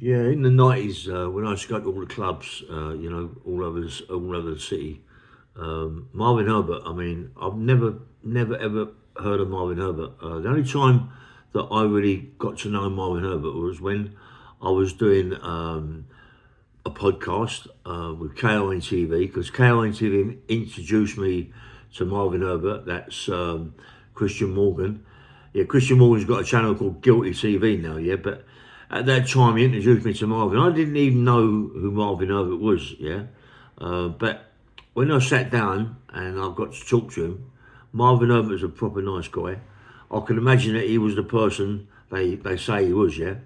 Yeah, in the 90s, when I used to go to all the clubs, all over the city, Marvin Herbert, I mean, I've never, ever heard of Marvin Herbert. The only time that I really got to know Marvin Herbert was when I was doing a podcast with KON TV, because KON TV introduced me to Marvin Herbert. That's Christian Morgan. Yeah, Christian Morgan's got a channel called Guilty TV now, yeah, but at that time he introduced me to Marvin. I didn't even know who Marvin Herbert was, yeah. But when I sat down and I got to talk to him, Marvin Herbert's a proper nice guy. I can imagine that he was the person they say he was, yeah.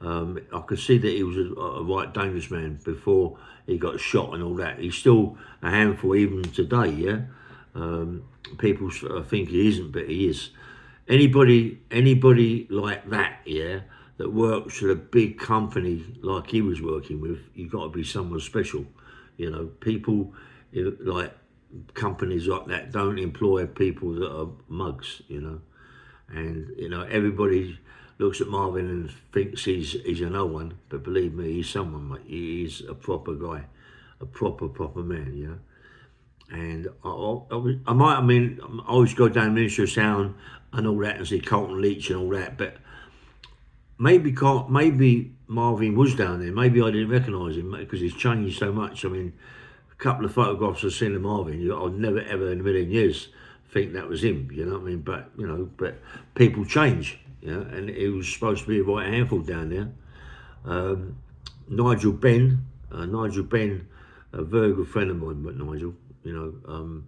I could see that he was a right dangerous man before he got shot and all that. He's still a handful even today, yeah. People think he isn't, but he is. Anybody like that, yeah, that works at a big company like he was working with, you've got to be someone special. You know, people like companies like that don't employ people that are mugs, you know. And, you know, everybody looks at Marvin and thinks he's a no one, but believe me, he's someone, mate. He's a proper guy, a proper man, you know. And I always go down Ministry of Sound and all that and see Colton Leach and all that, but maybe Marvin was down there. Maybe I didn't recognise him because he's changed so much. I mean, a couple of photographs I've seen of Marvin, I'd never ever in a million years think that was him. You know what I mean? But people change. You know, and he was supposed to be a right handful down there. Nigel Benn, a very good friend of mine, but Nigel, you know,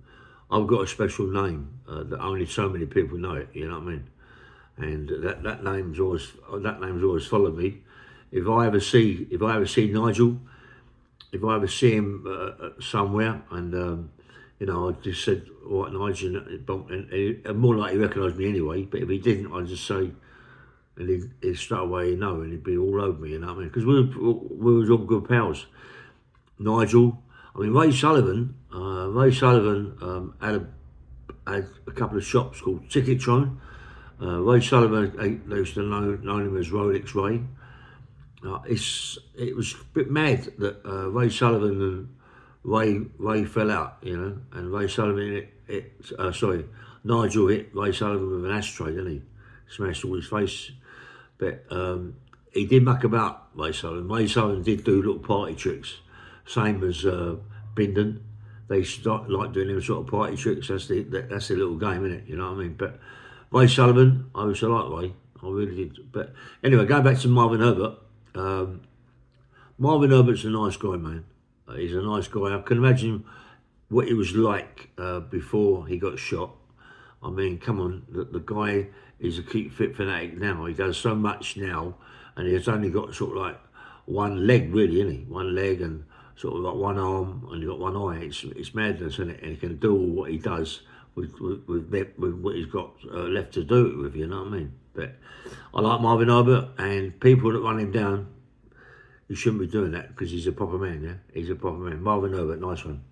I've got a special name that only so many people know it. You know what I mean? And that name's always followed me. If I ever see Nigel, if I ever see him somewhere, and you know, I just said, "All right, Nigel," and more likely he recognised me anyway. But if he didn't, I'd just say, and he'd straight away know, and he'd be all over me. You know what I mean? Because we was all good pals. Nigel, I mean Ray Sullivan. Had a couple of shops called Ticketron. Ray Sullivan, they used to know him as Rolex Ray. It was a bit mad that Ray Sullivan and Ray fell out, you know, and Ray Sullivan Nigel hit Ray Sullivan with an ashtray, didn't he? Smashed all his face. But he did muck about, Ray Sullivan. Ray Sullivan did do little party tricks, same as Bindon. They start like doing them sort of party tricks. That's the little game, isn't it? You know what I mean? But Ray Sullivan, I used to like Ray. I really did. But anyway, going back to Marvin Herbert. Marvin Herbert's a nice guy, man. He's a nice guy. I can imagine what he was like before he got shot. I mean, come on, the guy is a keep fit fanatic now. He does so much now, and he's only got sort of like one leg, really, isn't he? One leg and sort of like one arm, and he's got one eye. It's madness, isn't it? And he can do all what he does with what he's got left to do it with, you know what I mean? But I like Marvin Herbert, and people that run him down, you shouldn't be doing that because he's a proper man, yeah? He's a proper man. Marvin Herbert, nice one.